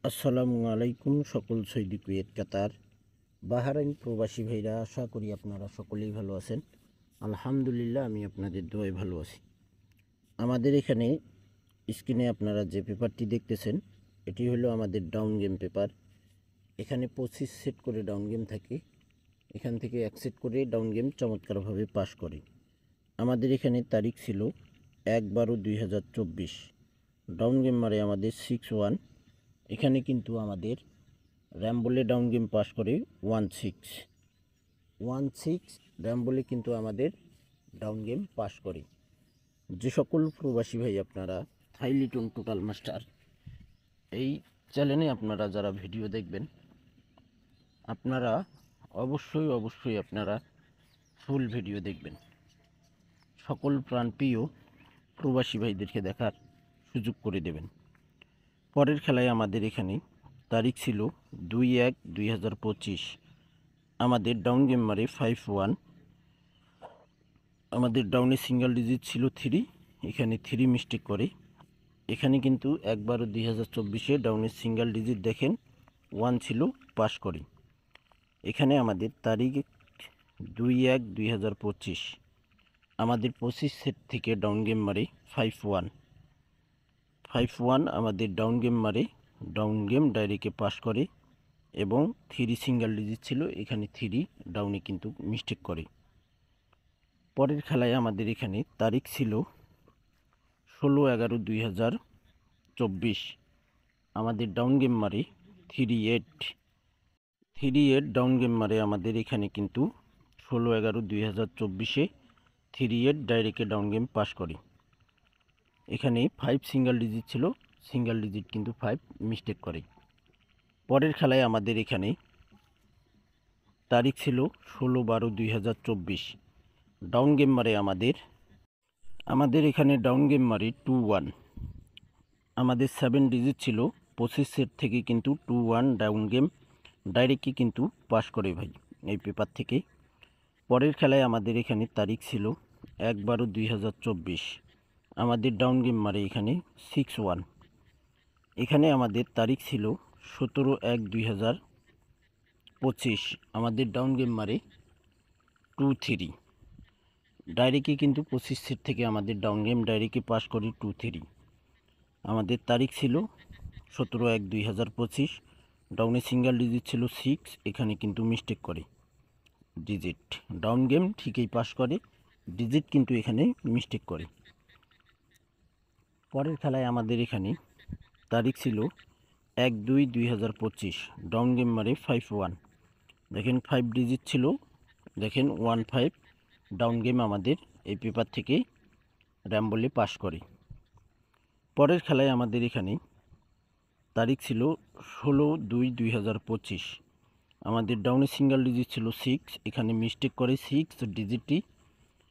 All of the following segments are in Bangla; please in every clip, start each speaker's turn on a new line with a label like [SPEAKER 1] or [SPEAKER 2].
[SPEAKER 1] আসসালামু আলাইকুম সকল সৌদি কুয়েত কাতার বাহারাইন প্রবাসী ভাইরা, আশা করি আপনারা সকলেই ভালো আছেন। আলহামদুলিল্লাহ, আমি আপনাদের দোয়ায় ভালো আছি। আমাদের এখানে স্ক্রিনে আপনারা যে পেপারটি দেখতেছেন, এটি হলো আমাদের ডাউন গেম পেপার। এখানে 25 সেট করে ডাউন গেম থাকে। এখান থেকে 1 সেট করে ডাউন গেম চমৎকারভাবে পাস করে। আমাদের এখানে তারিখ ছিল 1/12/2024। ডাউন গেম মারে আমাদের 6-1। এখানে কিন্তু আমাদের র্যাম্বলে ডাউন গেম পাস করে 1-6 র্যাম্বলে কিন্তু আমাদের ডাউন গেম পাস করে। যে সকল প্রবাসী ভাই আপনারা থাইলিটন টোটাল মাস্টার এই চ্যানেলে আপনারা যারা ভিডিও দেখবেন, আপনারা অবশ্যই আপনারা ফুল ভিডিও দেখবেন। সকল প্রাণপ্রিয় প্রবাসী ভাইদেরকে দেখার সুযোগ করে দেবেন। পরের খেলায় আমাদের এখানে তারিখ ছিল 2/1/2025। আমাদের ডাউন গেম মারে 5-1। আমাদের ডাউনে সিঙ্গেল ডিজিট ছিল 3, এখানে 3 মিস্টেক করে। এখানে কিন্তু 1/12/2024 ডাউনের সিঙ্গেল ডিজিট দেখেন 1 ছিল, পাস করে। এখানে আমাদের তারিখ 2/1/2025। আমাদের 25 সেট থেকে ডাউন গেম মারে 5-1 আমাদের ডাউন গেম মারে, ডাউন গেম ডাইরেক্টে পাস করে এবং 3 সিঙ্গেল ডিজিট ছিল, এখানে 3 ডাউনে কিন্তু মিস্টেক করে। পরের খেলায় আমাদের এখানে তারিখ ছিল 16/11/2024। আমাদের ডাউন গেম মারে 3-8 ডাউন গেম মারে আমাদের এখানে কিন্তু 16/11/2024 3-8 ডাইরেক্টে ডাউন গেম পাস করে। এখানে 5 সিঙ্গেল ডিজিট ছিল, সিঙ্গেল ডিজিট কিন্তু 5 মিস্টেক করে। পরের খেলায় আমাদের এখানে তারিখ ছিল 16/12/2024। ডাউন গেম মারে আমাদের এখানে ডাউন গেম মারে 2-1। আমাদের 7 ডিজিট ছিল, 25 সেট থেকে কিন্তু 2-1 ডাউন গেম ডাইরেক্টলি কিন্তু পাস করে ভাই এই পেপার থেকে। পরের খেলায় আমাদের এখানে তারিখ ছিল 1/12/2024। আমাদের ডাউন গেম মারে এখানে 6-1। এখানে আমাদের তারিখ ছিল 17/1/2025। আমাদের ডাউন গেম মারে 2-3 ডাইরেক্টলি কিন্তু 25 সেট থেকে আমাদের ডাউন গেম ডাইরেক্টলি পাস করি 2-3। আমাদের তারিখ ছিল 17/1/2025। ডাউনে সিঙ্গেল ডিজিট ছিল 6, এখানে কিন্তু মিস্টেক করে ডিজিট। ডাউন গেম ঠিকই পাস করে, ডিজিট কিন্তু এখানে মিস্টেক করে। পরের খেলায় আমাদের এখানে তারিখ ছিল 1/2/2025। ডাউন গেম মারে 5-1। দেখেন 5 ডিজিট ছিল, দেখেন 1-5 ডাউন গেম আমাদের এই পেপার থেকে র্যাম্বলে পাস করে। পরের খেলায় আমাদের এখানে তারিখ ছিল 16/2/2025। আমাদের ডাউনে সিঙ্গেল ডিজিট ছিল 6, এখানে মিস্টেক করে 6 ডিজিটটি,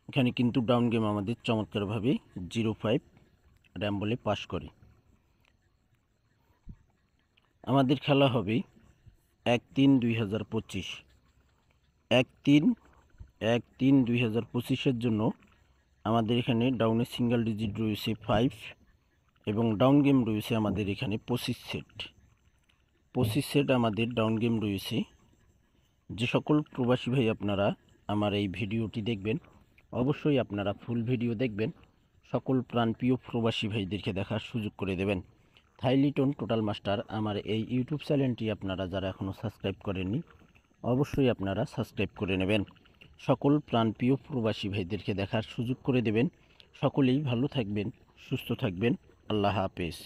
[SPEAKER 1] এখানে কিন্তু ডাউন গেম আমাদের চমৎকারভাবে 0-5 র্যাম্বলে পাস করে। আমাদের খেলা হবে 1/3/2025। 1/3/2025 জন্য আমাদের এখানে ডাউনে সিঙ্গেল ডিজিট রয়েছে 5 এবং ডাউন গেম রয়েছে আমাদের এখানে 25 সেট আমাদের ডাউন গেম রয়েছে। যে সকল প্রবাসী ভাই আপনারা আমার এই ভিডিওটি দেখবেন, অবশ্যই আপনারা ফুল ভিডিও দেখবেন। সকল প্রাণপ্রিয় প্রবাসী ভাইদেরকে দেখার সুযোগ করে দেবেন। থাইলিটন টোটাল মাস্টার আমার এই ইউটিউব চ্যানেলটি আপনারা যারা এখনও সাবস্ক্রাইব করেননি, অবশ্যই আপনারা সাবস্ক্রাইব করে নেবেন। সকল প্রাণপ্রিয় প্রবাসী ভাইদেরকে দেখার সুযোগ করে দেবেন। সকলেই ভালো থাকবেন, সুস্থ থাকবেন। আল্লাহ হাফেজ।